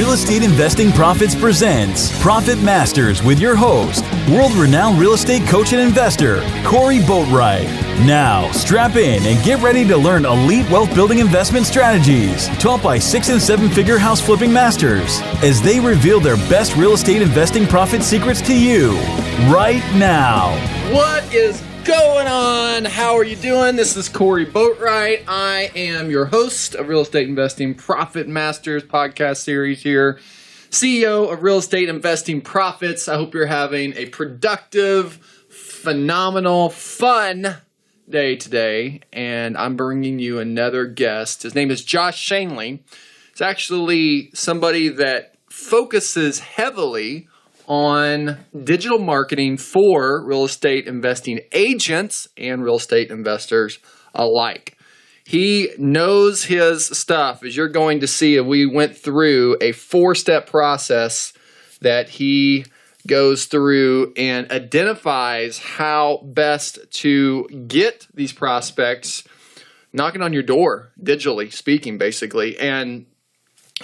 Real Estate Investing Profits presents Profit Masters with your host, world-renowned real estate coach and investor, Corey Boatwright. Now, strap in and get ready to learn elite wealth-building investment strategies taught by 6- and 7-figure house flipping masters as they reveal their best real estate investing profit secrets to you right now. What is going on? How are you doing? This is Corey Boatwright. I am your host of Real Estate Investing Profit Masters podcast series here, CEO of Real Estate Investing Profits. I hope you're having a productive, phenomenal, fun day today, and I'm bringing you another guest. His name is Josh Schoenly. He's actually somebody that focuses heavily on digital marketing for real estate investing agents and real estate investors alike. He knows his stuff. As you're going to see, we went through a 4-step process that he goes through and identifies how best to get these prospects knocking on your door, digitally speaking, basically. And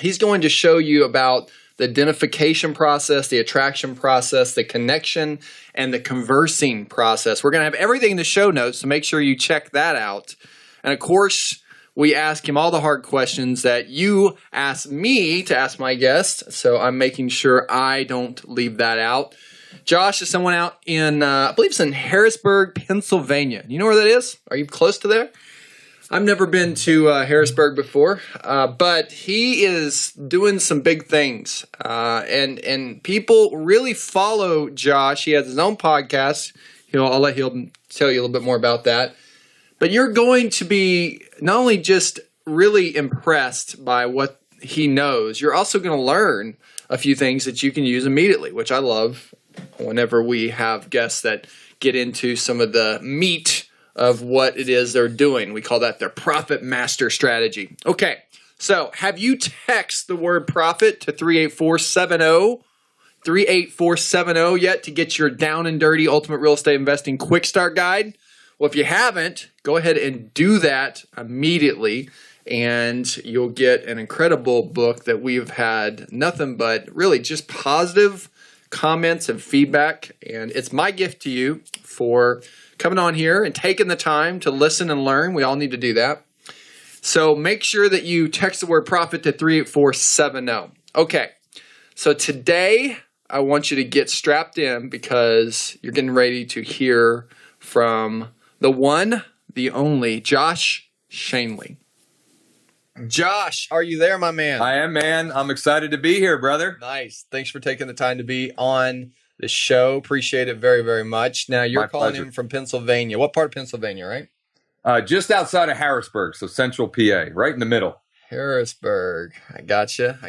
he's going to show you about the identification process, the attraction process, the connection, and the conversing process. We're going to have everything in the show notes, so make sure you check that out. And of course, we ask him all the hard questions that you ask me to ask my guests, so I'm making sure I don't leave that out. Josh is someone out in, I believe it's in Harrisburg, Pennsylvania. You know where that is? Are you close to there? I've never been to Harrisburg before, but he is doing some big things, and people really follow Josh. He has his own podcast. I'll let him tell you a little bit more about that. But you're going to be not only just really impressed by what he knows, you're also going to learn a few things that you can use immediately, which I love whenever we have guests that get into some of the meat of what it is they're doing. We call that their profit master strategy. Okay, so have you text the word profit to 38470 yet to get your down and dirty ultimate real estate investing quick start guide? Well, if you haven't, go ahead and do that immediately, and you'll get an incredible book that we've had nothing but really just positive comments and feedback, and it's my gift to you for coming on here and taking the time to listen and learn. We all need to do that. So make sure that you text the word profit to 38470. Okay, so today I want you to get strapped in because you're getting ready to hear from the one, the only, Josh Schoenly. Josh, are you there, my man? I am, man. I'm excited to be here, brother. Nice. Thanks for taking the time to be on the show. Appreciate it very, very much. Now, you're calling in from Pennsylvania. What part of Pennsylvania, right? Just outside of Harrisburg, so central PA, right in the middle. Harrisburg. I gotcha.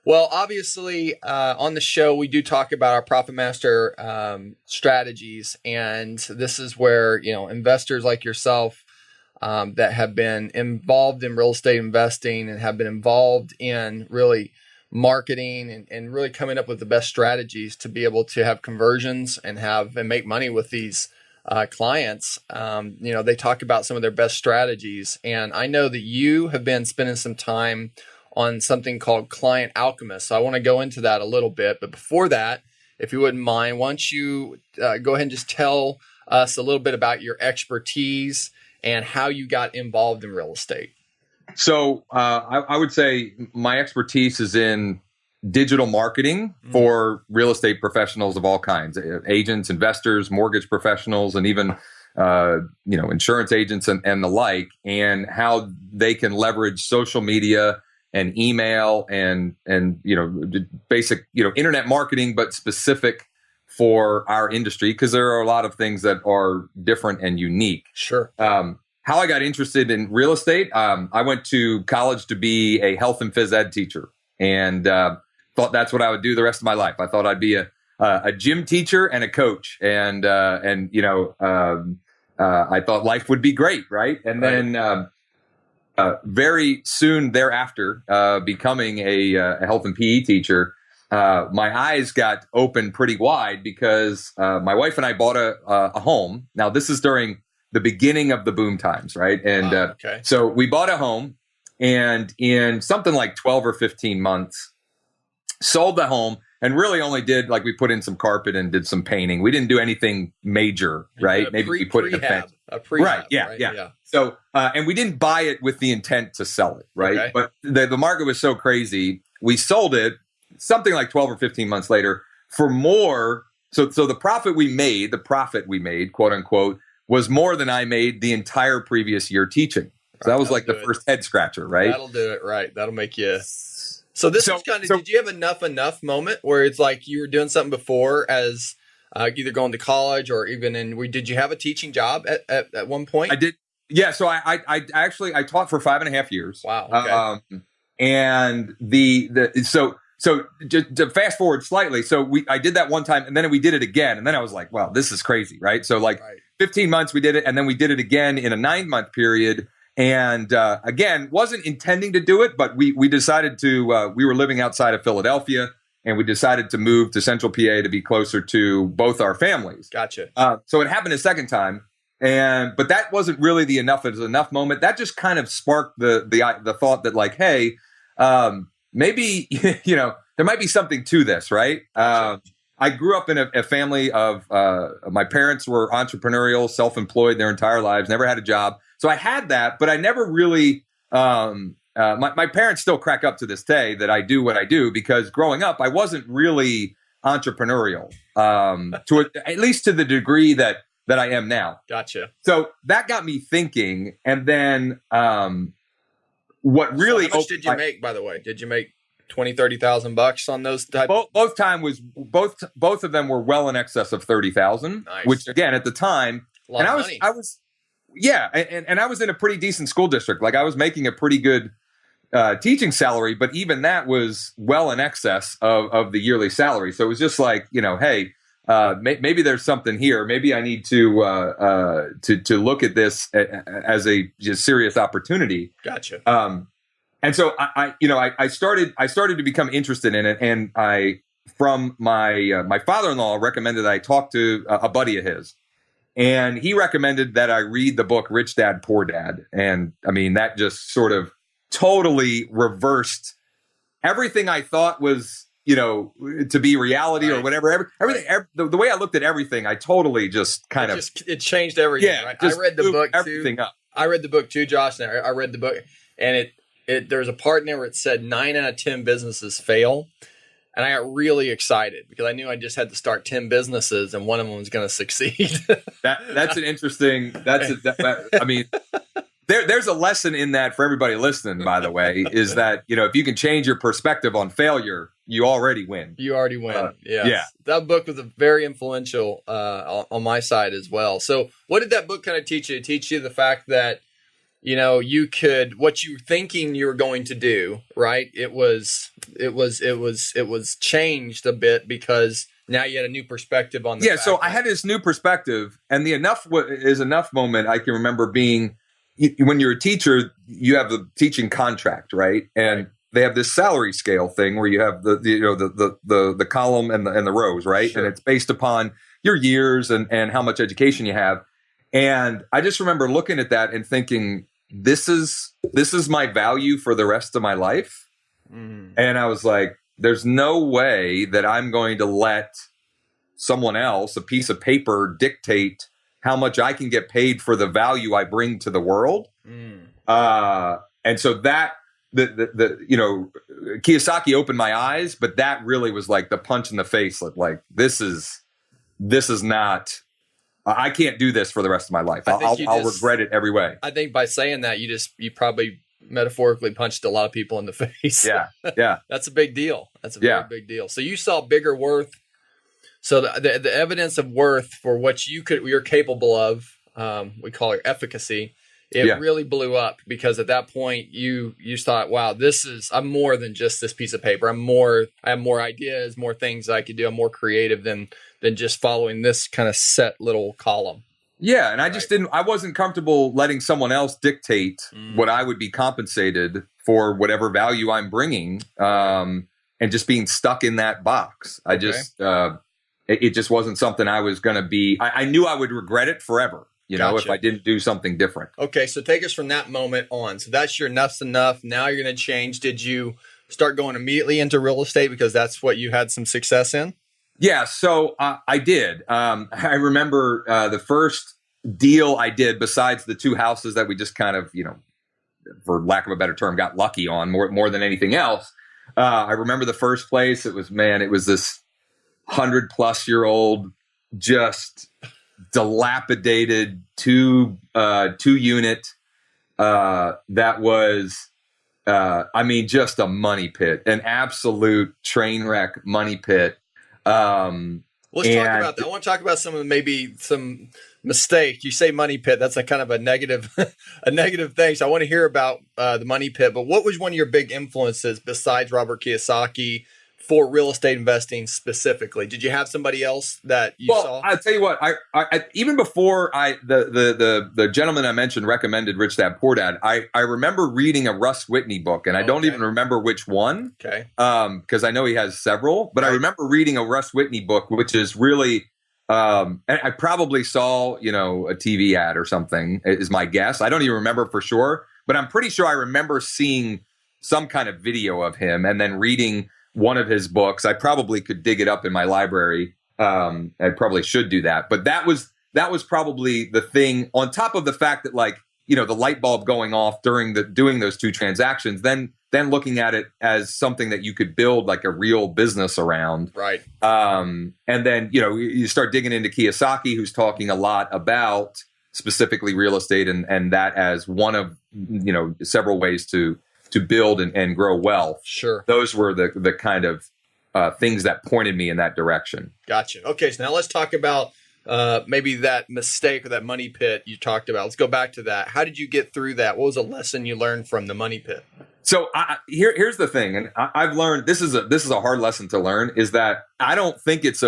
Well, obviously, on the show, we do talk about our Profit Master strategies, and this is where, investors like yourself that have been involved in real estate investing and have been involved in really marketing and really coming up with the best strategies to be able to have conversions and make money with these clients. They talk about some of their best strategies, and I know that you have been spending some time on something called Client Alchemist. So I want to go into that a little bit, but before that, if you wouldn't mind, why don't you go ahead and just tell us a little bit about your expertise and how you got involved in real estate. So I would say my expertise is in digital marketing for real estate professionals of all kinds, agents, investors, mortgage professionals, and even insurance agents and the like, and how they can leverage social media and email and basic internet marketing, but specific for our industry, because there are a lot of things that are different and unique. Sure. How I got interested in real estate, I went to college to be a health and phys ed teacher, and thought that's what I would do the rest of my life. I thought I'd be a gym teacher and a coach, and I thought life would be great, right? And then very soon thereafter, becoming a health and PE teacher, my eyes got open pretty wide because my wife and I bought a home. Now, this is during the beginning of the boom times, right? And so we bought a home, and in something like 12 or 15 months, sold the home, and really only did, like, we put in some carpet and did some painting. We didn't do anything major, right? Maybe we put in a fence. Right. Yeah. So, and we didn't buy it with the intent to sell it, right? Okay. But the market was so crazy, we sold it something like 12 or 15 months later for more. So the profit we made, quote unquote, was more than I made the entire previous year teaching. So that was like the first head scratcher, right? That'll do it, right? That'll make you. So this was kind of. Did you have enough moment where it's like you were doing something before as either going to college or even did you have a teaching job at one point? I did. Yeah. So I actually taught for 5.5 years. Wow. Okay. And so just to fast forward slightly. So I did that one time, and then we did it again. And then I was like, wow, this is crazy. Right. So 15 months we did it, and then we did it again in a 9-month period. And again, wasn't intending to do it, but we decided to, we were living outside of Philadelphia, and we decided to move to Central PA to be closer to both our families. Gotcha. So it happened a second time, but that wasn't really the enough moment. That just kind of sparked the thought that, like, hey, maybe, there might be something to this, right? Gotcha. I grew up in a family of, my parents were entrepreneurial, self-employed their entire lives, never had a job. So I had that, but I never really, my parents still crack up to this day that I do what I do, because growing up, I wasn't really entrepreneurial, at least to the degree that I am now. Gotcha. So that got me thinking. And then, what really, how much did you make, by the way? Did you make $20,000-$30,000 on those type? Both of them were well in excess of 30,000, nice. Which again, at the time, and I was and I was in a pretty decent school district. Like, I was making a pretty good teaching salary, but even that was well in excess of the yearly salary. So it was just like, hey, maybe there's something here. Maybe I need to look at this as a just serious opportunity. Gotcha. And so I started to become interested in it, and from my father-in-law recommended that I talk to a buddy of his. And he recommended that I read the book Rich Dad, Poor Dad. And I mean, that just sort of totally reversed everything I thought was, to be reality, right, or whatever. Everything, the way I looked at everything, I totally just it changed everything. Yeah, right? I read the book everything too. Up. I read the book too, Josh. And I read the book, and there's a part in there where it said 9 out of 10 businesses fail. And I got really excited because I knew I just had to start 10 businesses and one of them was going to succeed. That's an interesting, I mean, there's a lesson in that for everybody listening, by the way, is that, if you can change your perspective on failure, you already win. You already win. Yes. Yeah. That book was very influential on my side as well. So what did that book kind of teach you? Teach you the fact that, you could, what you were thinking you were going to do, right? It was changed a bit because now you had a new perspective on the fact. So I had this new perspective, and the enough moment I can remember being, when you're a teacher, you have the teaching contract, right? And they have this salary scale thing where you have the column and the rows, right? Sure. And it's based upon your years and how much education you have. And I just remember looking at that and thinking, this is my value for the rest of my life. And I was like, there's no way that I'm going to let someone else, a piece of paper, dictate how much I can get paid for the value I bring to the world. And so that Kiyosaki opened my eyes, but that really was like the punch in the face. Like, this is not, I can't do this for the rest of my life. I'll regret it every way. I think by saying that, you probably metaphorically punched a lot of people in the face. Yeah. That's a big deal. That's a very big deal. So you saw bigger worth. So the evidence of worth for what you're capable of, we call it efficacy. It really blew up because at that point you thought, wow, I'm more than just this piece of paper. I have more ideas, more things I could do. I'm more creative than just following this kind of set little column. Yeah. And I wasn't comfortable letting someone else dictate what I would be compensated for, whatever value I'm bringing, and just being stuck in that box. It just wasn't something I was going to be. I knew I would regret it forever, if I didn't do something different. Okay, so take us from that moment on. So that's your enough's enough. Now you're going to change. Did you start going immediately into real estate because that's what you had some success in? Yeah, so I did. I remember the first deal I did, besides the two houses that we just kind of, for lack of a better term, got lucky on more than anything else. I remember the first place. It was this 100-plus-year-old, just dilapidated two unit that was. Just a money pit, an absolute train wreck money pit. Let's talk about that. I want to talk about some mistake. You say money pit. That's a kind of a negative, a negative thing. So I want to hear about the money pit. But what was one of your big influences besides Robert Kiyosaki for real estate investing specifically? Did you have somebody else that you saw? I'll tell you what. I even before the gentleman I mentioned recommended Rich Dad Poor Dad. I remember reading a Russ Whitney book, and I don't even remember which one. Okay. Because I know he has several, but I remember reading a Russ Whitney book, which is really. And I probably saw, a TV ad or something, is my guess. I don't even remember for sure, but I'm pretty sure I remember seeing some kind of video of him and then reading one of his books. I probably could dig it up in my library. I probably should do that. But that was probably the thing, on top of the fact that, the light bulb going off during doing those two transactions, then looking at it as something that you could build like a real business around. Right. And then, you start digging into Kiyosaki, who's talking a lot about specifically real estate and that as one of, several ways to build and grow wealth. Sure. Those were the kind of things that pointed me in that direction. Gotcha. Okay. So now let's talk about maybe that mistake or that money pit you talked about. Let's go back to that. How did you get through that? What was a lesson you learned from the money pit? So here's the thing, and I've learned this is a hard lesson to learn, is that I don't think it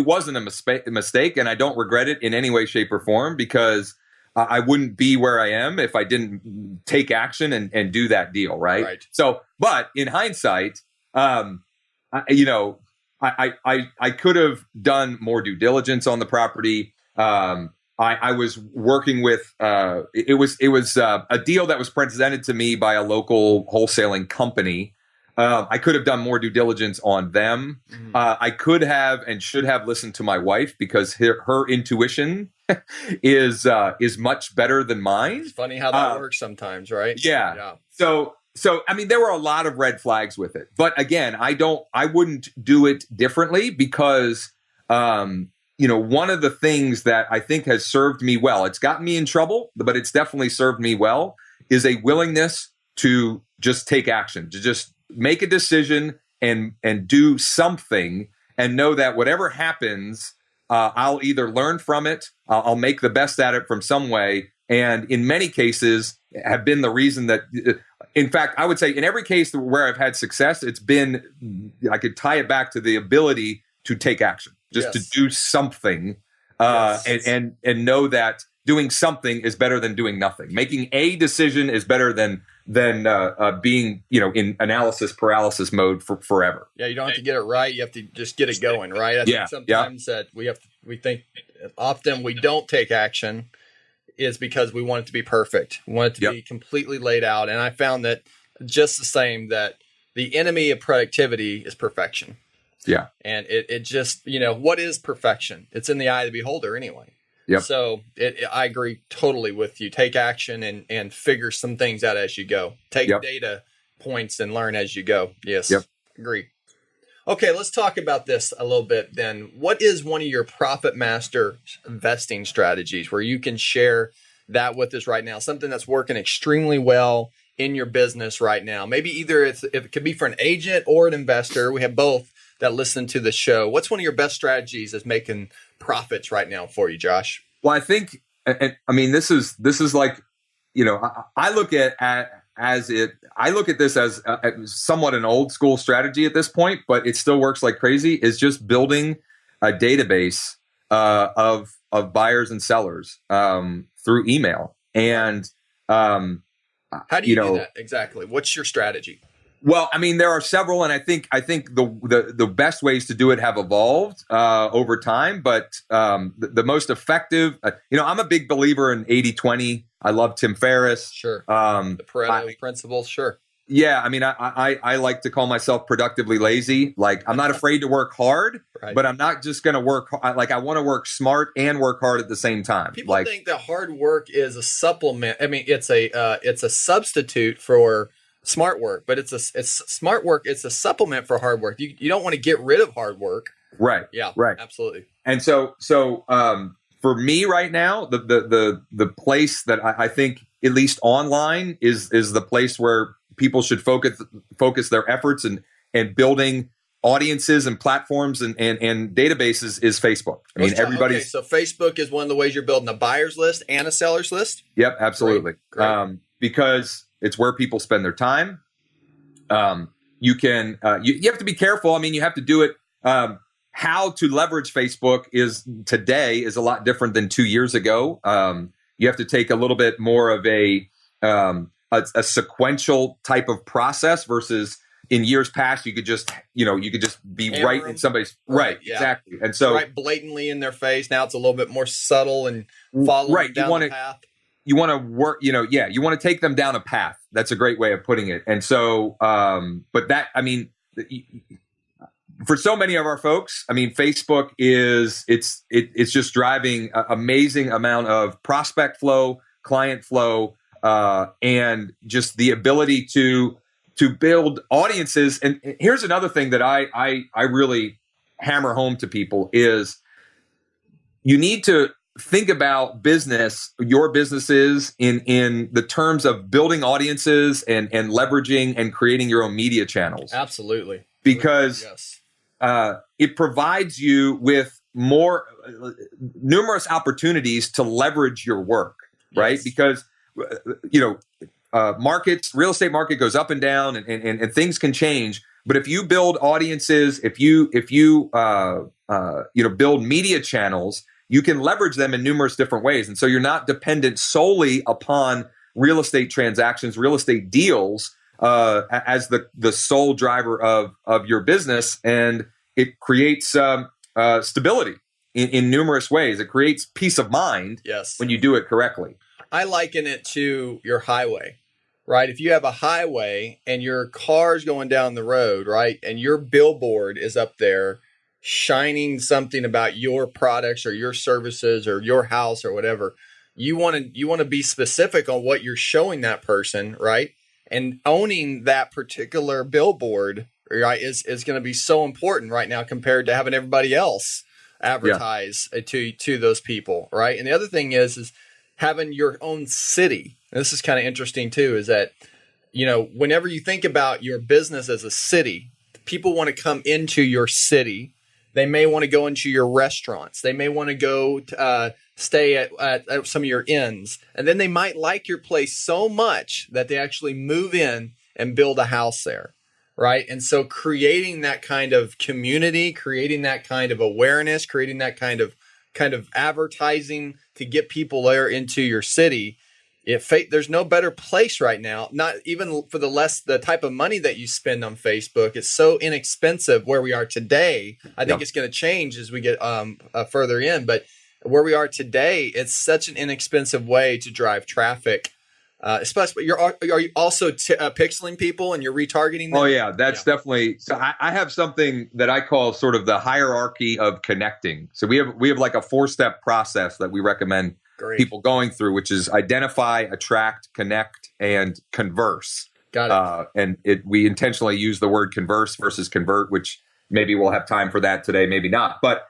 wasn't a mistake, and I don't regret it in any way, shape, or form, because I wouldn't be where I am if I didn't take action and do that deal, right? So, but in hindsight, I could have done more due diligence on the property. I was working with it was a deal that was presented to me by a local wholesaling company. I could have done more due diligence on them. I could have and should have listened to my wife, because her intuition is much better than mine. It's funny how that works sometimes, right? Yeah. So there were a lot of red flags with it, but again, I wouldn't do it differently, because one of the things that I think has served me well, it's gotten me in trouble, but it's definitely served me well, is a willingness to just take action, to just make a decision and do something, and know that whatever happens, I'll either learn from it, I'll make the best at it from some way, and in many cases have been the reason that, in fact, I would say in every case where I've had success, it's been, I could tie it back to the ability to take action. Just to do something, and know that doing something is better than doing nothing. Making a decision is better than being in analysis paralysis mode for forever. Yeah, you don't have to get it right. You have to just get it going, right? I think sometimes that we think often we don't take action is because we want it to be perfect. We want it to be completely laid out. And I found that just the same, that the enemy of productivity is perfection. Yeah. And it just, what is perfection? It's in the eye of the beholder anyway. Yep. So I agree totally with you. Take action and figure some things out as you go. Take data points and learn as you go. Yes. Yep. Agree. Okay, let's talk about this a little bit then. What is one of your Profit Master investing strategies where you can share that with us right now? Something that's working extremely well in your business right now. Maybe either it could be for an agent or an investor. We have both that listen to the show. What's one of your best strategies as making profits right now for you, Josh? Well, I think, this is like, I look at this as somewhat an old school strategy at this point, but it still works like crazy, is just building a database of buyers and sellers through email. And how do you do that exactly? What's your strategy? Well, there are several, and I think the best ways to do it have evolved over time. But the most effective, I'm a big believer in 80-20. I love Tim Ferriss. Sure. The Pareto principles. Sure. Yeah, I mean, I like to call myself productively lazy. Like, I'm not afraid to work hard, Right. but I'm not just going to work. Like, I want to work smart and work hard at the same time. People like, think that hard work is a supplement. I mean, it's a substitute for smart work, but it's smart work. It's a supplement for hard work. You don't want to get rid of hard work. right. Yeah, Right. absolutely. And so for me right now, the place that I think, at least online, is the place where people should focus their efforts and building audiences and platforms and databases is Facebook. I mean, everybody's. Okay, so Facebook is one of the ways you're building a buyer's list and a seller's list. Yep, absolutely. Great. Because it's where people spend their time. You have to be careful. I mean, you have to do it. How to leverage Facebook today is a lot different than 2 years ago. You have to take a little bit more of a sequential type of process versus in years past, you could just be Hammer right them. in somebody's Right, right. yeah. Exactly. And so right blatantly in their face. Now it's a little bit more subtle and following right. down the path. You want to work, you want to take them down a path. That's a great way of putting it. And so, but that, I mean, for so many of our folks, I mean, Facebook it's just driving an amazing amount of prospect flow, client flow, and just the ability to build audiences. And here's another thing that I really hammer home to people is you need to think about your businesses in the terms of building audiences and leveraging and creating your own media channels. Absolutely. Because yes. It provides you with numerous opportunities to leverage your work, right? Yes. Because, real estate market goes up and down and things can change. But if you build audiences, if you build media channels, you can leverage them in numerous different ways. And so you're not dependent solely upon real estate transactions, real estate deals, as the sole driver of your business. And it creates stability in numerous ways. It creates peace of mind when you do it correctly. I liken it to your highway, right? If you have a highway and your car's going down the road, right, and your billboard is up there shining something about your products or your services or your house or whatever, you want to be specific on what you're showing that person, right? And owning that particular billboard, right, is going to be so important right now compared to having everybody else advertise to those people, right? And the other thing is having your own city. And this is kind of interesting too, is that, whenever you think about your business as a city, people want to come into your city. They may want to go into your restaurants. They may want to go stay at some of your inns. And then they might like your place so much that they actually move in and build a house there, right? And so creating that kind of community, creating that kind of awareness, creating that kind of advertising to get people there into your city. There's no better place right now, not even for the type of money that you spend on Facebook. It's so inexpensive where we are today. I think it's going to change as we get further in, but where we are today, it's such an inexpensive way to drive traffic. Especially, are you also pixeling people and you're retargeting them? Oh yeah, that's definitely. So I have something that I call sort of the hierarchy of connecting. So we have like a 4-step process that we recommend people going through, which is identify, attract, connect, and converse. Got it. And we intentionally use the word converse versus convert, which maybe we'll have time for that today, maybe not. But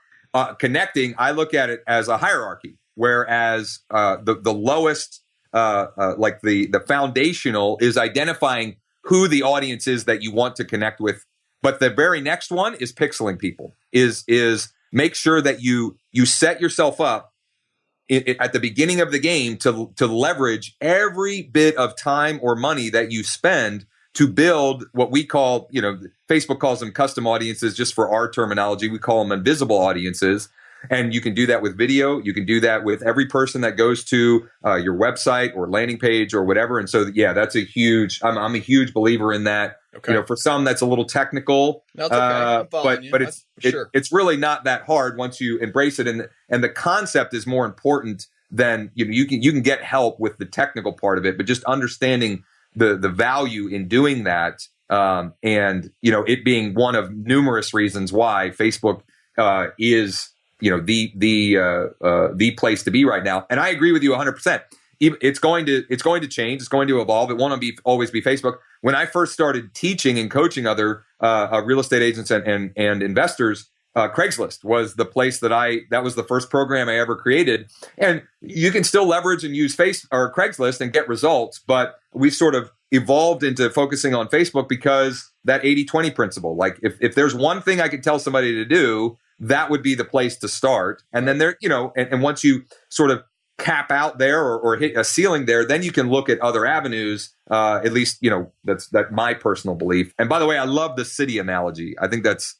connecting, I look at it as a hierarchy, whereas the lowest, like the foundational, is identifying who the audience is that you want to connect with. But the very next one is pixeling people. Is make sure that you set yourself up at the beginning of the game to leverage every bit of time or money that you spend to build what we call, Facebook calls them custom audiences. Just for our terminology, we call them invisible audiences. And you can do that with video. You can do that with every person that goes to your website or landing page or whatever. And so, that's a huge. I'm a huge believer in that. Okay. For some, that's a little technical. That's okay. But it's really not that hard once you embrace it. And the concept is more important than you can get help with the technical part of it. But just understanding the value in doing that, and it being one of numerous reasons why Facebook is the place to be right now. And I agree with you 100%. It's going to change. It's going to evolve. It won't always be Facebook. When I first started teaching and coaching other real estate agents and investors, Craigslist was the place that was the first program I ever created. And you can still leverage and use Craigslist and get results, but we sort of evolved into focusing on Facebook because that 80-20 principle. Like if there's one thing I could tell somebody to do, that would be the place to start. And then and once you sort of cap out there or hit a ceiling there, then you can look at other avenues. At least, that's my personal belief. And by the way, I love the city analogy. I think that's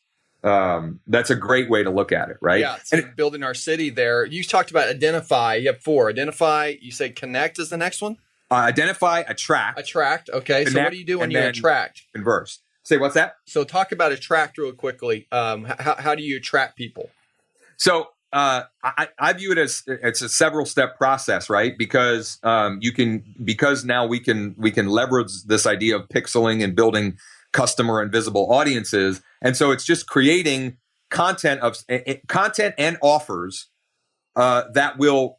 a great way to look at it, right? Yeah, so building our city there. You talked about identify. You have 4. Identify, you say connect is the next one? Identify, attract. Attract, okay. Connect, so what do you do when you attract? Converse. Say, what's that? So talk about attract real quickly. How do you attract people? So I view it as it's a several step process, right? Because now we can leverage this idea of pixeling and building customer and visible audiences. And so it's just creating content and offers that will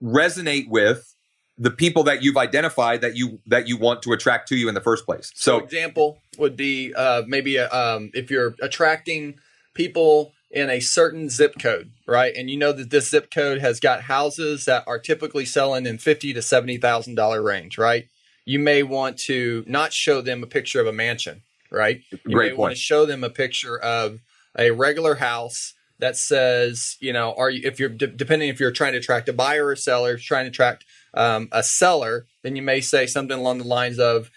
resonate with the people that you've identified that you want to attract to you in the first place. So example would be maybe if you're attracting people in a certain zip code, right? And you know that this zip code has got houses that are typically selling in $50,000 to $70,000 range, right? You may want to not show them a picture of a mansion, right? You may want to show them a picture of a regular house that says, if you're trying to attract a buyer or a seller, if you're trying to attract a seller, then you may say something along the lines of,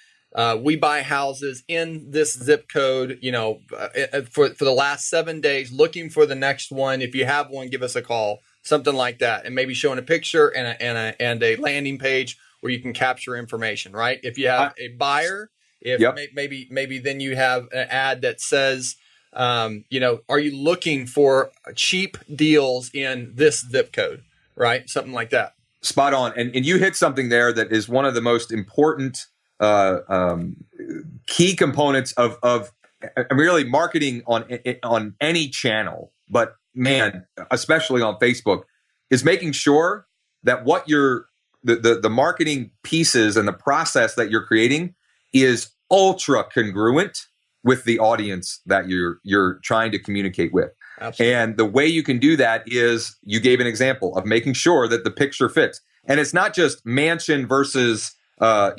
we buy houses in this zip code, for the last 7 days, looking for the next one. If you have one, give us a call, something like that. And maybe showing a picture and a landing page where you can capture information, right? If you have a buyer, maybe then you have an ad that says, are you looking for cheap deals in this zip code, right? Something like that. Spot on. And you hit something there that is one of the most important key components of really marketing on any channel, but man, especially on Facebook, is making sure that what the marketing pieces and the process that you're creating is ultra congruent with the audience that you're trying to communicate with. Absolutely. And the way you can do that is you gave an example of making sure that the picture fits. And it's not just mansion versus a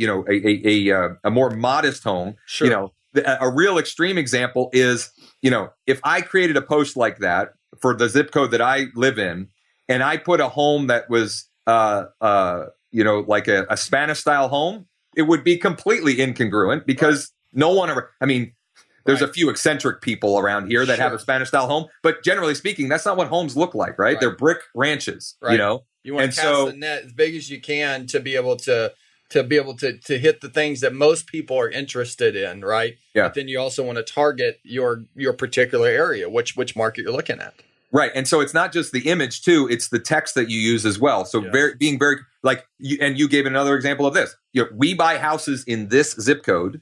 more modest home. Sure. A real extreme example is, if I created a post like that for the zip code that I live in, and I put a home that was, like a Spanish style home, it would be completely incongruent because no one ever, there's a few eccentric people around here that have a Spanish style home, but generally speaking, that's not what homes look like, right? They're brick ranches, You want to cast the net as big as you can to be able to hit the things that most people are interested in, right? Yeah. But then you also want to target your particular area, which market you're looking at. Right. And so it's not just the image too, it's the text that you use as well. So being very like you gave another example of this. We buy houses in this zip code,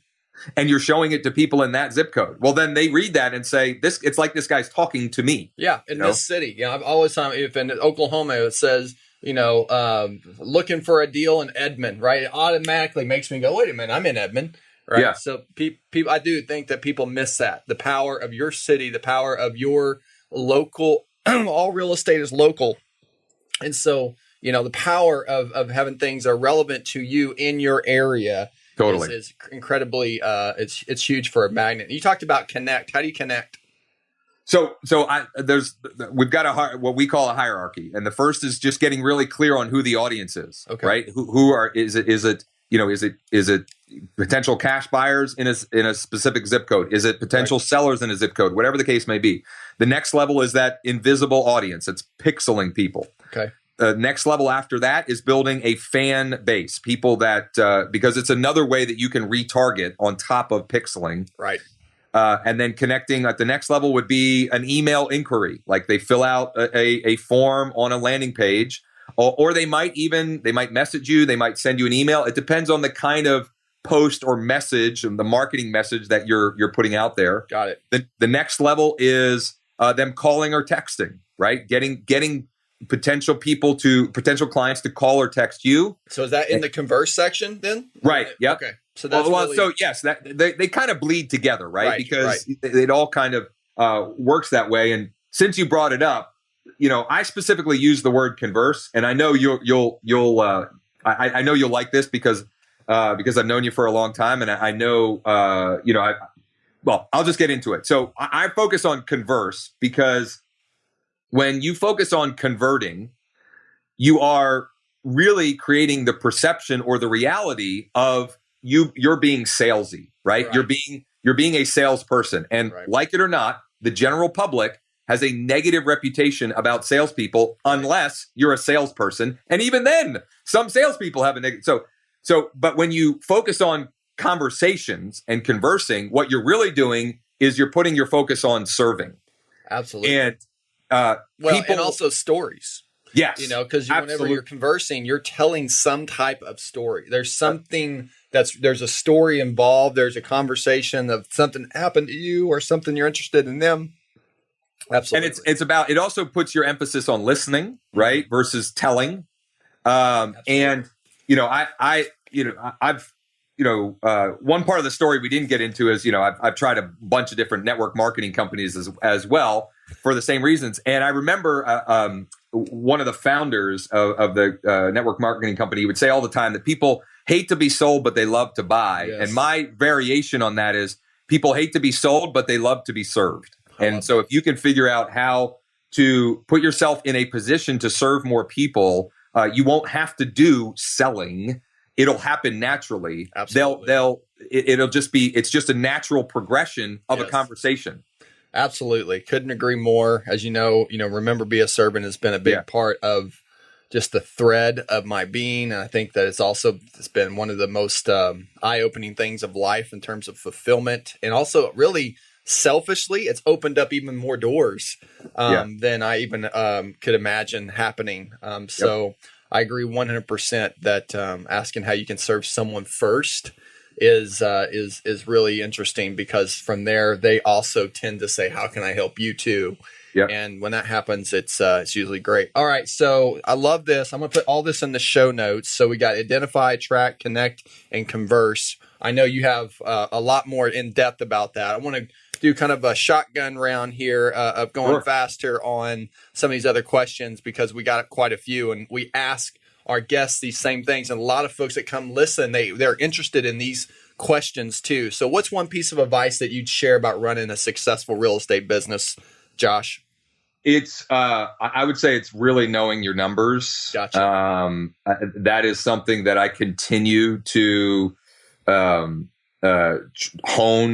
and you're showing it to people in that zip code. Well, then they read that and say, it's like this guy's talking to me. Yeah, in this city. I've always found if in Oklahoma it says, looking for a deal in Edmond, right? It automatically makes me go, wait a minute, I'm in Edmond, right? Yeah. So people, I do think that people miss that. The power of your city, the power of your local, all real estate is local. And so, the power of having things are relevant to you in your area totally is incredibly, it's huge for a magnet. You talked about connect. How do you connect? So we've got what we call a hierarchy, and the first is just getting really clear on who the audience is. Okay. Right? Is it potential cash buyers in a specific zip code? Is it potential sellers in a zip code? Whatever the case may be. The next level is that invisible audience. It's pixeling people. Okay. The next level after that is building a fan base, people that because it's another way that you can retarget on top of pixeling. Right. And then connecting at the next level would be an email inquiry, like they fill out a form on a landing page, or they might message you, they might send you an email. It depends on the kind of post or message, the marketing message that you're putting out there. Got it. The next level is them calling or texting, right? Getting potential clients to call or text you. So is that in the converse section then? Right. Yep. Okay. So that's so yes, that they kind of bleed together, right? Because it all kind of works that way. And since you brought it up, I specifically use the word converse, and I know I know you'll like this because I've known you for a long time, and I know I'll just get into it. So I focus on converse because when you focus on converting, you are really creating the perception or the reality of you're being salesy, right? You're being a salesperson, and like it or not, the general public has a negative reputation about salespeople unless you're a salesperson, and even then, some salespeople have a negative. But when you focus on conversations and conversing, what you're really doing is you're putting your focus on serving. Absolutely. And and also stories. Yes. Because whenever you're conversing, you're telling some type of story. There's something there's a story involved. There's a conversation of something happened to you or something you're interested in them. Absolutely. And it's about, it also puts your emphasis on listening, right? Versus telling. And, I've one part of the story we didn't get into is, I've tried a bunch of different network marketing companies as well for the same reasons. And I remember one of the founders of the network marketing company would say all the time that people hate to be sold, but they love to buy. Yes. And my variation on that is people hate to be sold, but they love to be served. And so if you can figure out how to put yourself in a position to serve more people, you won't have to do selling. It'll happen naturally. Absolutely. It's just a natural progression of a conversation. Absolutely. Couldn't agree more. As remember, be a servant has been a big part of just the thread of my being. And I think that it's been one of the most eye-opening things of life in terms of fulfillment. And also really selfishly, it's opened up even more doors than I even could imagine happening. So I agree 100% that asking how you can serve someone first is really interesting, because from there they also tend to say, how can I help you too? Yep. And when that happens, it's usually great. All right. So I love this. I'm going to put all this in the show notes. So we got identify, track, connect, and converse. I know you have a lot more in depth about that. I want to do kind of a shotgun round here of going faster on some of these other questions, because we got quite a few, and we ask our guests these same things. And a lot of folks that come listen, they're interested in these questions too. So what's one piece of advice that you'd share about running a successful real estate business, Josh? It's, I would say it's really knowing your numbers. Gotcha. That is something that I continue to hone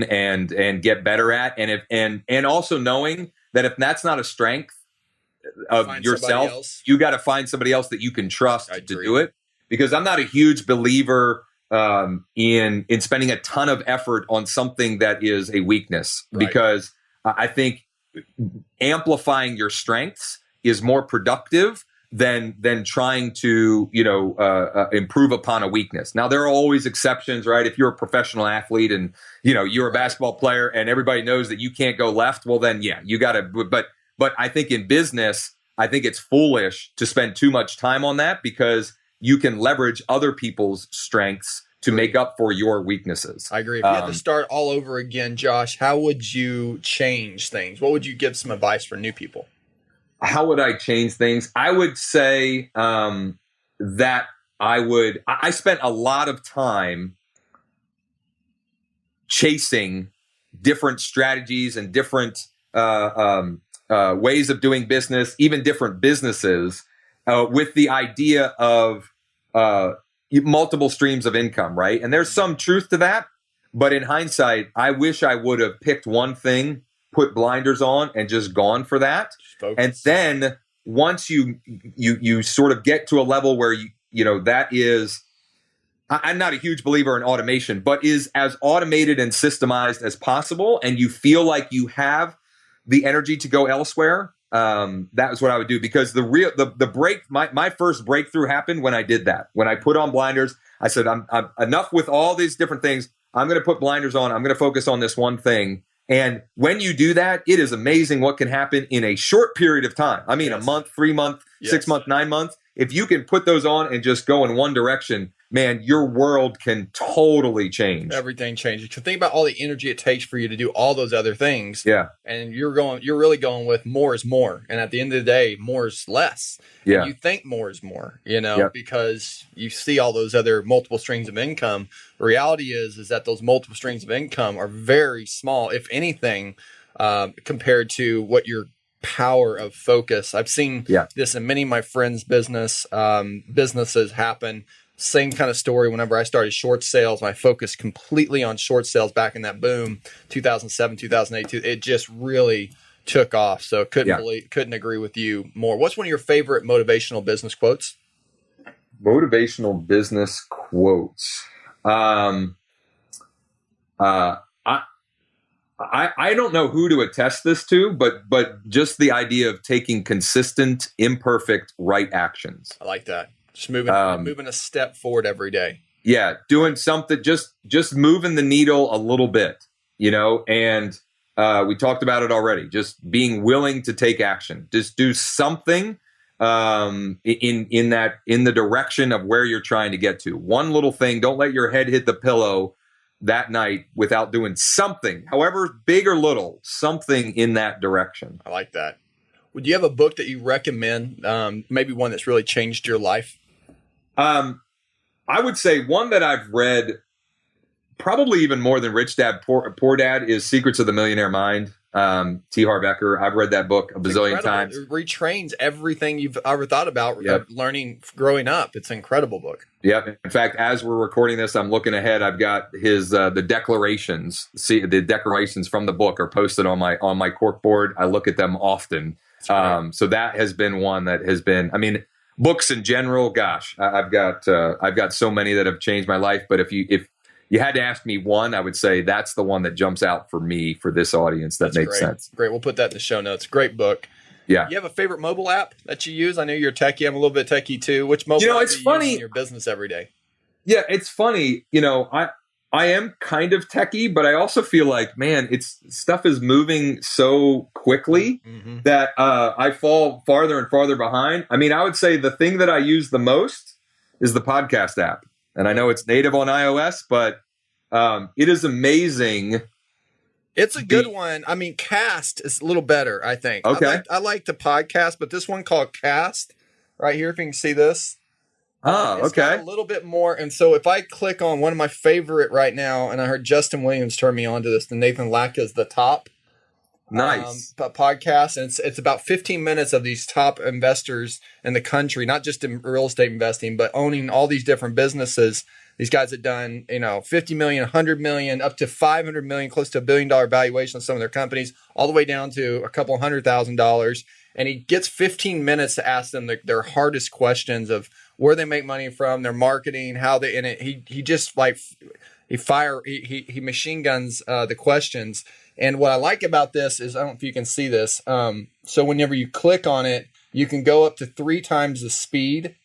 and get better at, and also knowing that if that's not a strength of yourself, you got to find somebody else that you can trust to do it. Because I'm not a huge believer in spending a ton of effort on something that is a weakness, because I think amplifying your strengths is more productive than trying to improve upon a weakness. Now, there are always exceptions, right? If you're a professional athlete and you're a basketball player and everybody knows that you can't go left, well then you got to. But I think in business, I think it's foolish to spend too much time on that, because you can leverage other people's strengths to make up for your weaknesses. I agree. If you had to start all over again, Josh, how would you change things? What would you give some advice for new people? How would I change things? I would say that I spent a lot of time chasing different strategies and different ways of doing business, even different businesses, with the idea of multiple streams of income, right? And there's some truth to that. But in hindsight, I wish I would have picked one thing, put blinders on, and just gone for that. And then once you sort of get to a level where that is, I'm not a huge believer in automation, but is as automated and systemized as possible, and you feel like you have the energy to go elsewhere, that is what I would do. Because my first breakthrough happened when I did that. When I put on blinders, I said, I'm enough with all these different things. I'm going to put blinders on. I'm going to focus on this one thing. And when you do that, it is amazing what can happen in a short period of time. I mean, a month, 3 months, 6 months, 9 months. If you can put those on and just go in one direction, man, your world can totally change. Everything changes. So think about all the energy it takes for you to do all those other things. Yeah. And you're really going with more is more. And at the end of the day, more is less. Yeah. And you think more is more, because you see all those other multiple streams of income. The reality is that those multiple streams of income are very small, if anything, compared to what your power of focus. I've seen this in many of my friends' businesses happen. Same kind of story. Whenever I started short sales, my focus completely on short sales back in that boom, 2007, 2008, it just really took off. So couldn't agree with you more. What's one of your favorite motivational business quotes? Motivational business quotes. I don't know who to attest this to, but just the idea of taking consistent, imperfect, right actions. I like that. Just moving a step forward every day. Yeah, doing something, just moving the needle a little bit, and we talked about it already. Just being willing to take action. Just do something in the direction of where you're trying to get to. One little thing. Don't let your head hit the pillow that night without doing something, however big or little, something in that direction. I like that. Would you have a book that you recommend? Maybe one that's really changed your life? I would say one that I've read probably even more than Rich Dad, Poor Dad is Secrets of the Millionaire Mind. T. Harv Eker. I've read that book a bazillion times. It retrains everything you've ever thought about learning growing up. It's an incredible book. Yep. In fact, as we're recording this, I'm looking ahead. I've got his the declarations. See, the declarations from the book are posted on my corkboard. I look at them often. So that has been one that has been. I mean, books in general. Gosh, I've got so many that have changed my life. But if you had to ask me one, I would say that's the one that jumps out for me for this audience. That makes sense. Great. We'll put that in the show notes. Great book. Yeah. You have a favorite mobile app that you use? I know you're a techie. I'm a little bit techie too. Which mobile app do you use in your business every day? Yeah, it's funny. I am kind of techie, but I also feel like, man, stuff is moving so quickly that I fall farther and farther behind. I mean, I would say the thing that I use the most is the podcast app. And I know it's native on iOS, but it is amazing. It's a good one. I mean, Cast is a little better, I think. Okay. I like the podcast, but this one called Cast right here, if you can see this. Oh, it's got a little bit more. And so if I click on one of my favorite right now, and I heard Justin Williams turn me on to this, the Nathan Lacka's The Top. Nice. Podcast. And it's about 15 minutes of these top investors in the country, not just in real estate investing, but owning all these different businesses. These guys have done, 50 million, 100 million, up to 500 million, close to $1 billion valuation of some of their companies, all the way down to a couple $100,000. And he gets 15 minutes to ask them their hardest questions of where they make money from, their marketing, how they in it. He just he machine guns the questions. And what I like about this is, I don't know if you can see this. So whenever you click on it, you can go up to 3 times the speed.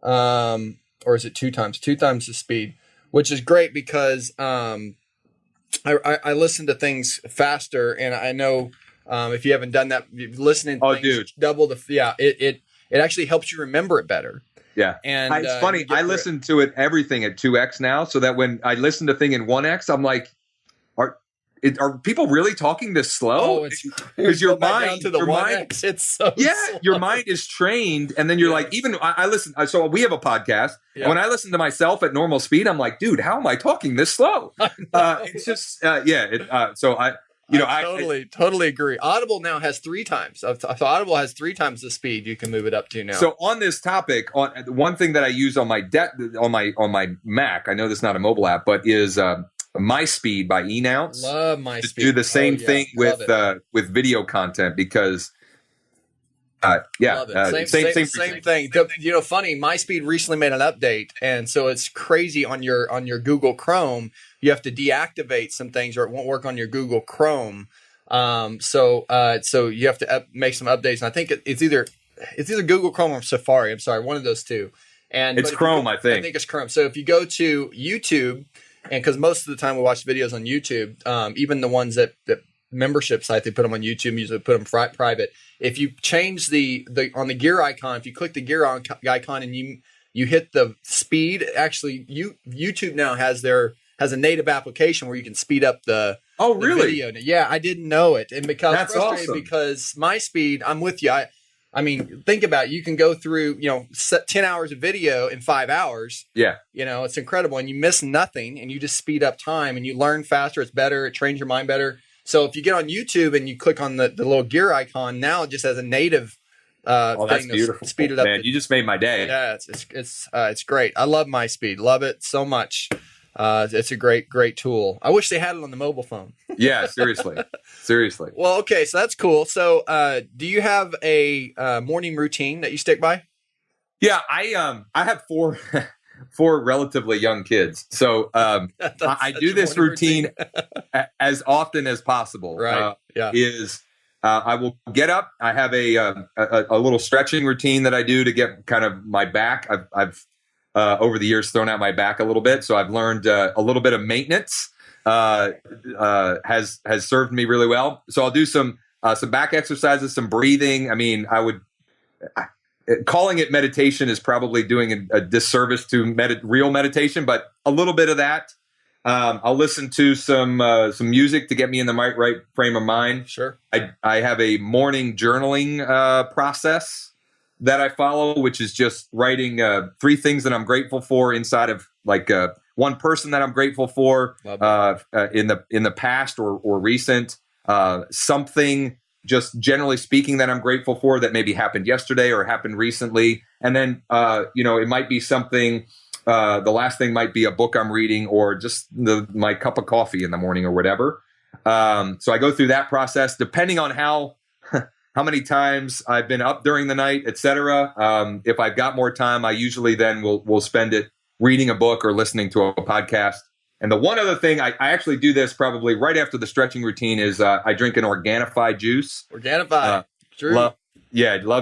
Or is it 2 times? 2 times the speed, which is great because I listen to things faster, and I know if you haven't done that, listening to things double it actually helps you remember it better. Yeah, and it's funny. I listen to everything at 2x now, so that when I listen to thing in 1x, I'm like, are people really talking this slow? Oh, because your mind, it's so slow. Your mind is trained, and then you're like, even I listen. So we have a podcast. Yeah. When I listen to myself at normal speed, I'm like, dude, how am I talking this slow? It's just I totally agree. Audible now has 3 times. So Audible has 3 times the speed you can move it up to now. So on this topic, on one thing that I use on my on my Mac, I know this is not a mobile app, but is My Speed by eNounce. Love My Speed. Do the same thing with video content because same thing. Funny. My Speed recently made an update, and so it's crazy on your Google Chrome. You have to deactivate some things, or it won't work on your Google Chrome. So you have to make some updates. And I think it's either Google Chrome or Safari. I'm sorry, one of those two. And it's Chrome, I think. I think it's Chrome. So if you go to YouTube, and because most of the time we watch videos on YouTube, even the ones that membership site, they put them on YouTube, usually put them private. If you change the on the gear icon, if you click the gear icon and you hit the speed, actually YouTube now has a native application where you can speed up the video. Yeah, I didn't know it. And because that's awesome. Because my speed, I'm with you. I mean, think about it. You can go through, 10 hours of video in 5 hours. Yeah. It's incredible. And you miss nothing and you just speed up time and you learn faster. It's better. It trains your mind better. So if you get on YouTube and you click on the little gear icon, now it just has a native that's beautiful. Speed it up. Man, you just made my day. Yeah, it's great. I love My Speed. Love it so much. It's a great tool. I wish they had it on the mobile phone. Yeah, seriously. Well, okay, so that's cool. So, do you have a morning routine that you stick by? Yeah, I have four relatively young kids, so I do this routine as often as possible. Right. Yeah. I will get up. I have a little stretching routine that I do to get kind of my back. I've over the years thrown out my back a little bit, so I've learned a little bit of maintenance. Has served me really well. So I'll do some back exercises, some breathing. I mean, calling it meditation is probably doing a disservice to real meditation, but a little bit of that. I'll listen to some music to get me in the right frame of mind. Sure. I have a morning journaling process that I follow, which is just writing 3 things that I'm grateful for inside of one person that I'm grateful for in the past or recent, something just generally speaking that I'm grateful for that maybe happened yesterday or happened recently. And then, it might be something, the last thing might be a book I'm reading or just my cup of coffee in the morning or whatever. So I go through that process depending on how many times I've been up during the night, et cetera. If I've got more time, I usually then will spend it reading a book or listening to a podcast. And the one other thing, I actually do this probably right after the stretching routine is I drink an Organifi juice. Organifi. Drew. Love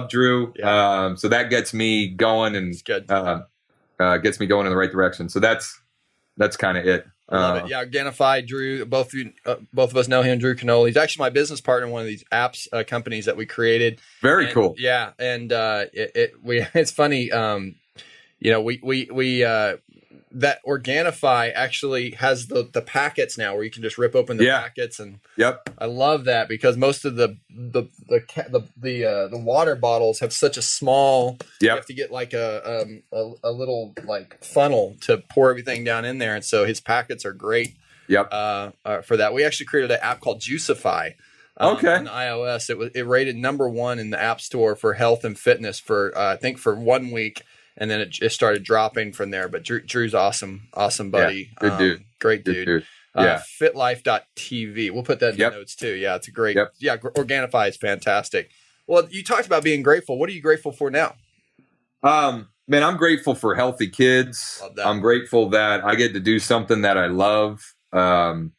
Drew. Yeah. So that gets me going and gets me going in the right direction. So that's kind of it. I love it. Yeah, Organifi, Drew. Both of us know him, Drew Canoli. He's actually my business partner in one of these apps companies that we created. Very cool. Yeah, and it's funny. That Organifi actually has the packets now where you can just rip open the packets, and I love that because most of the water bottles have such a small. You have to get like a little like funnel to pour everything down in there, and so his packets are great. For that, we actually created an app called Juicify. On iOS, it rated #1 in the App Store for health and fitness for I think for 1 week. And then it just started dropping from there. But Drew's awesome buddy. Yeah, good dude. Great dude. Good dude. Fitlife.tv. We'll put that in the notes too. Yeah, it's a great. Yeah, Organifi is fantastic. Well, you talked about being grateful. What are you grateful for now? Man, I'm grateful for healthy kids. Love that. I'm grateful that I get to do something that I love. I'm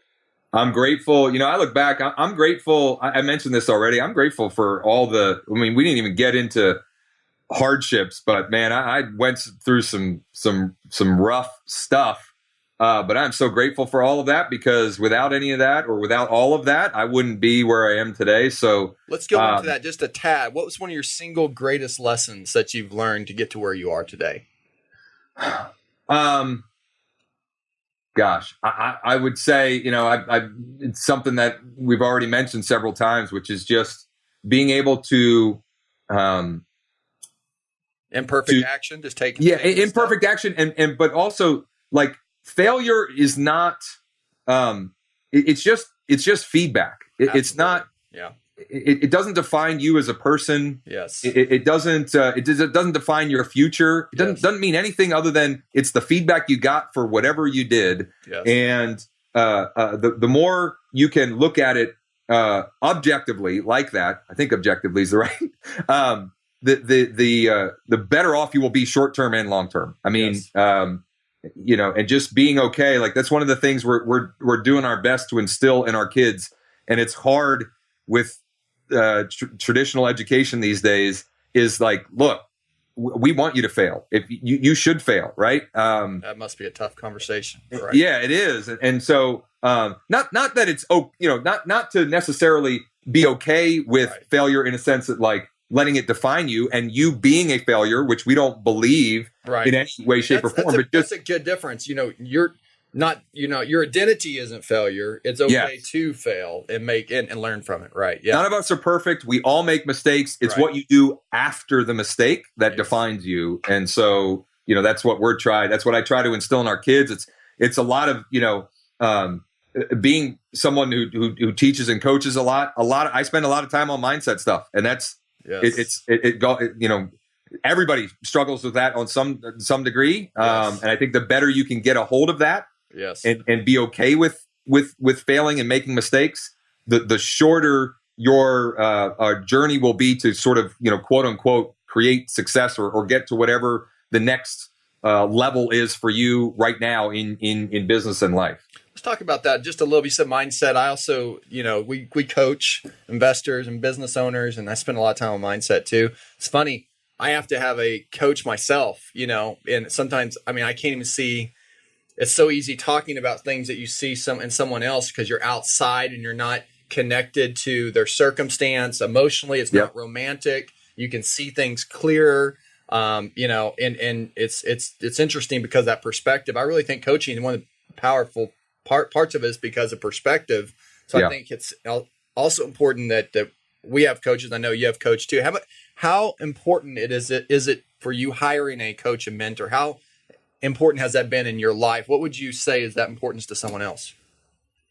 grateful. I look back. I'm grateful. I mentioned this already. I'm grateful for all we didn't even get into hardships, but man, I went through some rough stuff, but I'm so grateful for all of that because without any of that or without all of that, I wouldn't be where I am today. So let's go into that just a tad. What was one of your single greatest lessons that you've learned to get to where you are today? Gosh, I would say, it's something that we've already mentioned several times, which is just being able to, imperfect action, just taking imperfect action, and but also like failure is not. It's just feedback. It's not. Yeah. It doesn't define you as a person. Yes. It doesn't. It doesn't define your future. It doesn't mean anything other than it's the feedback you got for whatever you did. Yes. And the more you can look at it objectively like that, I think objectively is the right. The better off you will be short term and long term. I mean, and just being okay. Like that's one of the things we're doing our best to instill in our kids, and it's hard with traditional education these days. Is like, look, we want you to fail. If you should fail, right? That must be a tough conversation. Right? Yeah, it is. And so, not that it's, not to necessarily be okay with failure in a sense that like letting it define you and you being a failure, which we don't believe in any way, shape, or form. That's a good difference. You're not, your identity isn't failure. It's okay to fail and make it and learn from it. Right. Yeah. None of us are perfect. We all make mistakes. It's what you do after the mistake that defines you. And so, that's what that's what I try to instill in our kids. It's a lot of, being someone who teaches and coaches a lot. I spend a lot of time on mindset stuff, and that's everybody struggles with that on some degree. And I think the better you can get a hold of that, and be okay with failing and making mistakes, the shorter your journey will be to sort of quote unquote create success or get to whatever the next level is for you right now in business and life. Let's talk about that just a little bit. You said mindset. I also, we coach investors and business owners, and I spend a lot of time on mindset too. It's funny. I have to have a coach myself, and sometimes, I can't even see. It's so easy talking about things that you see in someone else because you're outside and you're not connected to their circumstance emotionally. It's not romantic. You can see things clearer. And it's interesting because that perspective. I really think coaching, one of the powerful parts of it is because of perspective. So I think it's also important that we have coaches. I know you have coached too. How important is it for you hiring a coach and mentor? How important has that been in your life? What would you say is that importance to someone else?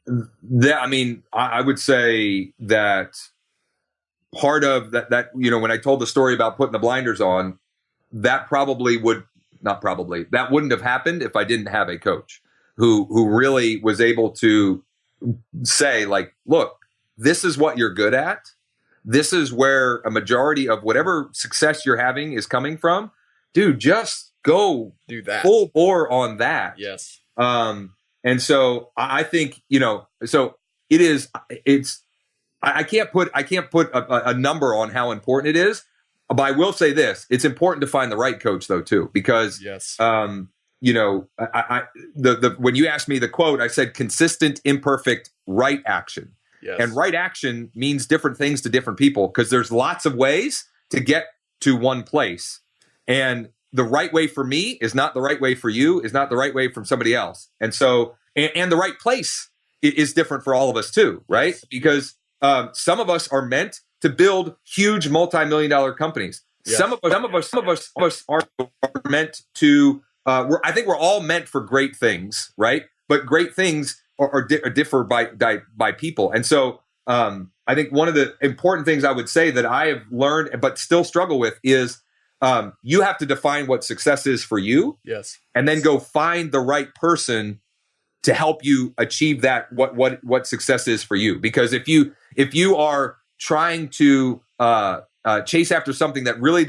I would say that part of that when I told the story about putting the blinders on, that wouldn't have happened if I didn't have a coach who really was able to say, like, look, this is what you're good at. This is where a majority of whatever success you're having is coming from. Dude, just go do that full bore on that. Yes. And so I think, so I can't put a number on how important it is, but I will say this: it's important to find the right coach though, too, because, when you asked me the quote, I said consistent, imperfect, right action. Yes. And right action means different things to different people because there's lots of ways to get to one place. And the right way for me is not the right way for you, is not the right way from somebody else. And so, and the right place is different for all of us too, right? Yes. Because some of us are meant to build huge multi-million-dollar companies. Yes. Some of us are meant to, I think we're all meant for great things, right? But great things differ by people. And so I think one of the important things I would say that I have learned but still struggle with is you have to define what success is for you. Yes. And then go find the right person to help you achieve that, what success is for you. Because if you are trying to chase after something that really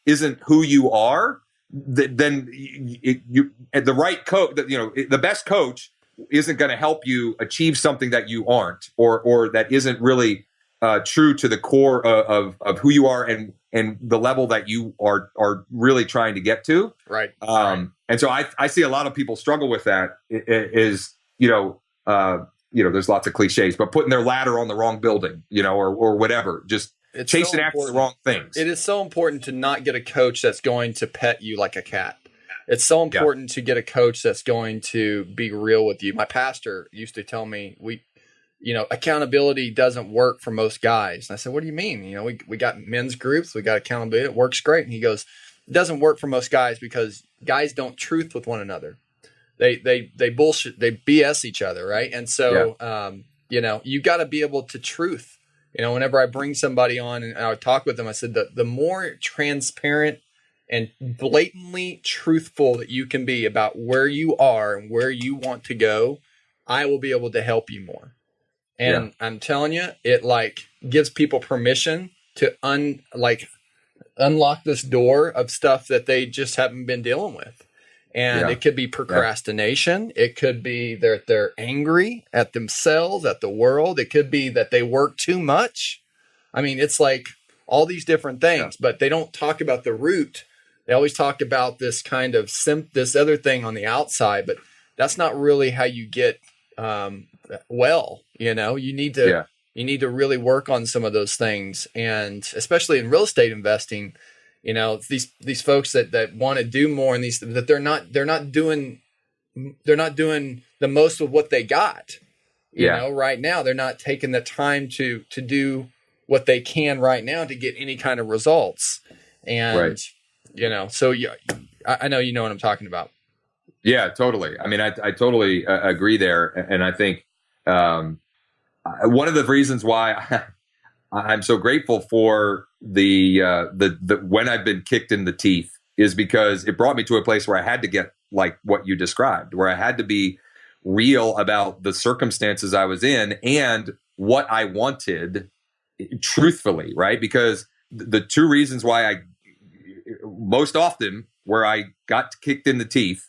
isn't who you are, then the right coach, the best coach isn't going to help you achieve something that you aren't, or that isn't really true to the core of who you are and the level that you are really trying to get to. Right. And so I see a lot of people struggle with that. There's lots of cliches, but putting their ladder on the wrong building, or whatever, just chasing after the wrong things. It is so important to not get a coach that's going to pet you like a cat. It's so important to get a coach that's going to be real with you. My pastor used to tell me, accountability doesn't work for most guys. And I said, what do you mean? We got men's groups, we got accountability. It works great. And he goes, it doesn't work for most guys because guys don't truth with one another. They bullshit, they BS each other. Right. And so, you got to be able to truth. Whenever I bring somebody on and I would talk with them, I said the more transparent and blatantly truthful that you can be about where you are and where you want to go, I will be able to help you more. And I'm telling you, it gives people permission to unlock this door of stuff that they just haven't been dealing with. And it could be procrastination. It could be they're angry at themselves, at the world. It could be that they work too much. It's like all these different things, but they don't talk about the root they always talk about this kind of this other thing on the outside, but that's not really how you get well. You need to really work on some of those things, and especially in real estate investing, these folks that want to do more, and that they're not doing the most of what they got. Right now they're not taking the time to do what they can right now to get any kind of results. And so I know what I'm talking about. Yeah, totally. I mean, I totally agree there, and I think one of the reasons why I'm so grateful for the when I've been kicked in the teeth is because it brought me to a place where I had to get like what you described, where I had to be real about the circumstances I was in and what I wanted truthfully, right? Because the two reasons why most often where I got kicked in the teeth,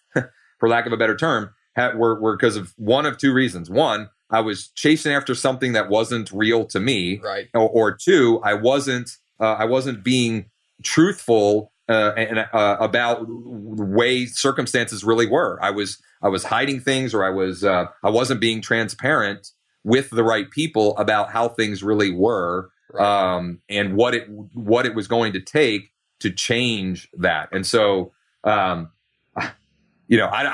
for lack of a better term, were because of one of two reasons. One, I was chasing after something that wasn't real to me, right? Or two, I wasn't being truthful about the way circumstances really were. I was hiding things, or I wasn't being transparent with the right people about how things really were, right. And what it was going to take to change that. And so, I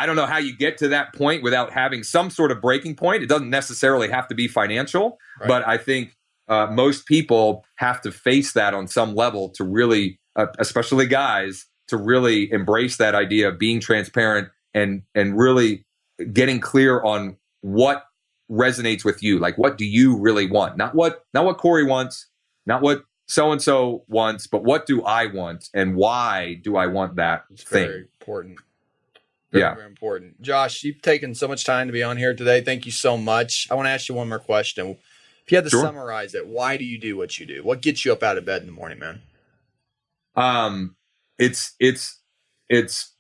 don't know how you get to that point without having some sort of breaking point. It doesn't necessarily have to be financial, right. But I think most people have to face that on some level to really, especially guys, to really embrace that idea of being transparent and really getting clear on what resonates with you. Like, what do you really want? Not what Corey wants, not what so-and-so wants, but what do I want and why do I want that thing? Very important. Very important. Josh, you've taken so much time to be on here today. Thank you so much. I want to ask you one more question. If you had to summarize it, why do you do what you do? What gets you up out of bed in the morning, man? It's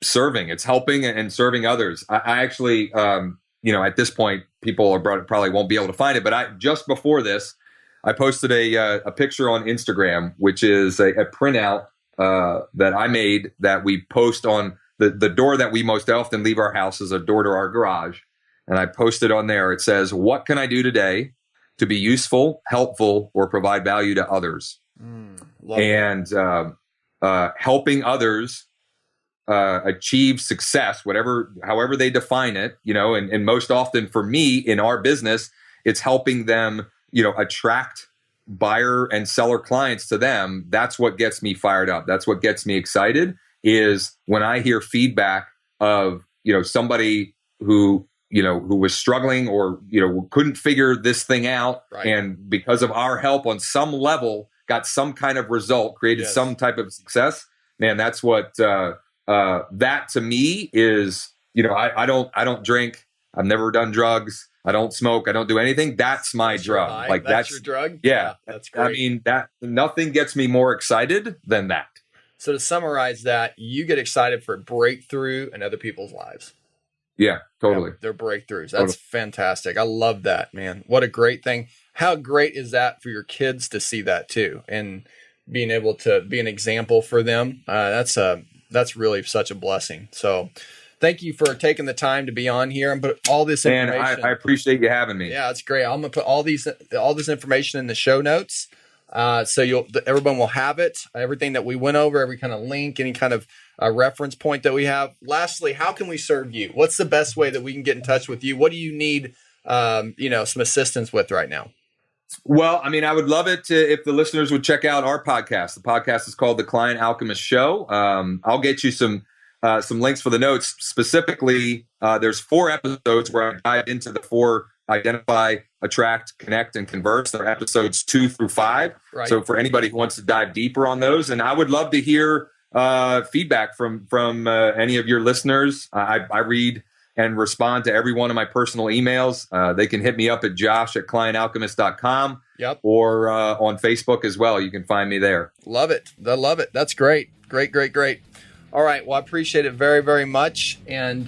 serving. It's helping and serving others. I actually, at this point, people probably won't be able to find it, but just before this, I posted a picture on Instagram, which is a printout that I made that we post on the door that we most often leave our house is a door to our garage. And I posted on there, it says, "What can I do today to be useful, helpful, or provide value to others?" And helping others achieve success, however they define it, and most often for me in our business, it's helping them, attract buyer and seller clients to them. That's what gets me fired up. That's what gets me excited, is when I hear feedback of, somebody who was struggling or, couldn't figure this thing out. Right. And because of our help on some level, got some kind of result, created some type of success. Man, that's what, that to me is, I don't drink. I've never done drugs. I don't smoke. I don't do anything. That's my drug. Like that's your drug. Yeah. That's great. I mean, nothing gets me more excited than that. So to summarize that, you get excited for breakthrough in other people's lives. Yeah, totally. Yeah, their breakthroughs. That's fantastic. I love that, man. What a great thing. How great is that for your kids to see that too, and being able to be an example for them? That's really such a blessing. So thank you for taking the time to be on here and put all this information. Man, I appreciate you having me. Yeah, it's great. I'm gonna put all this information in the show notes, so everyone will have it. Everything that we went over, every kind of link, any kind of reference point that we have. Lastly, how can we serve you? What's the best way that we can get in touch with you? What do you need, some assistance with right now? Well, I mean, I would love it if the listeners would check out our podcast. The podcast is called The Client Alchemist Show. I'll get you some links for the notes. Specifically, there's 4 episodes where I dive into the 4 identify, attract, connect, and converse. They're episodes 2 through 5. Right. So for anybody who wants to dive deeper on those, and I would love to hear feedback from any of your listeners. I read and respond to every one of my personal emails. They can hit me up at josh@clientalchemist.com. Yep. Or on Facebook as well. You can find me there. Love it. I love it. That's great. Great. All right. Well, I appreciate it very, very much. And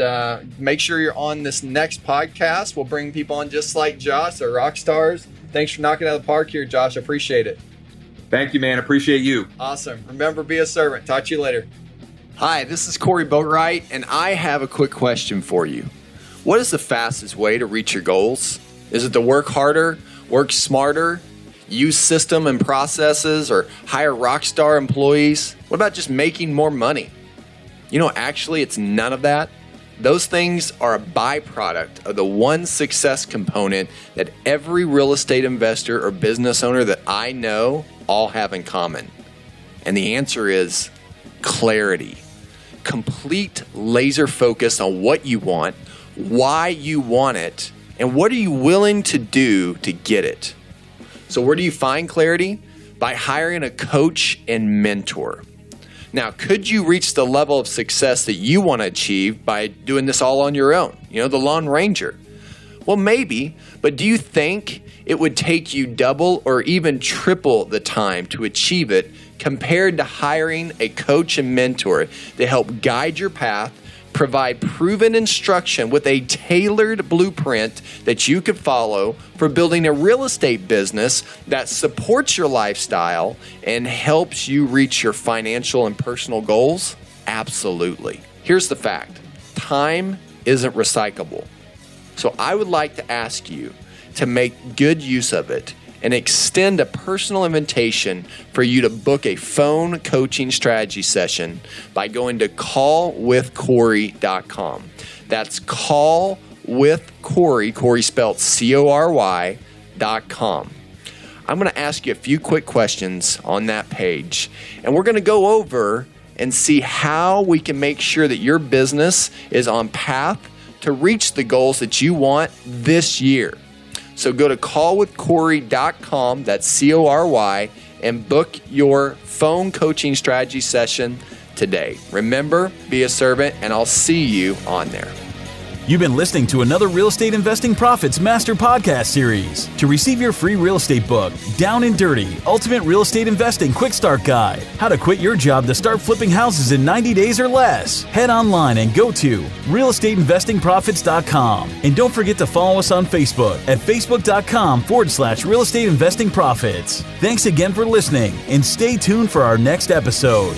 make sure you're on this next podcast. We'll bring people on just like Josh. They're rock stars. Thanks for knocking it out of the park here, Josh. I appreciate it. Thank you, man. Appreciate you. Awesome. Remember, be a servant. Talk to you later. Hi, this is Corey Boatwright, and I have a quick question for you. What is the fastest way to reach your goals? Is it to work harder, work smarter, use system and processes, or hire rock star employees? What about just making more money? Actually, it's none of that. Those things are a byproduct of the one success component that every real estate investor or business owner that I know all have in common. And the answer is clarity. Complete laser focus on what you want, why you want it, and what are you willing to do to get it. So where do you find clarity? By hiring a coach and mentor. Now, could you reach the level of success that you want to achieve by doing this all on your own? The Lone Ranger. Well, maybe, but do you think it would take you double or even triple the time to achieve it compared to hiring a coach and mentor to help guide your path, provide proven instruction with a tailored blueprint that you could follow for building a real estate business that supports your lifestyle and helps you reach your financial and personal goals? Absolutely. Here's the fact. Time isn't recyclable. So I would like to ask you to make good use of it and extend a personal invitation for you to book a phone coaching strategy session by going to callwithcorey.com. That's callwithcorey, Corey spelled CORY.com. I'm going to ask you a few quick questions on that page, and we're going to go over and see how we can make sure that your business is on path to reach the goals that you want this year. So go to callwithcorey.com, that's CORY, and book your phone coaching strategy session today. Remember, be a servant, and I'll see you on there. You've been listening to another Real Estate Investing Profits Master Podcast series. To receive your free real estate book, Down and Dirty, Ultimate Real Estate Investing Quick Start Guide, how to quit your job to start flipping houses in 90 days or less, head online and go to realestateinvestingprofits.com. And don't forget to follow us on Facebook at facebook.com/Real Estate Investing Profits. Thanks again for listening, and stay tuned for our next episode.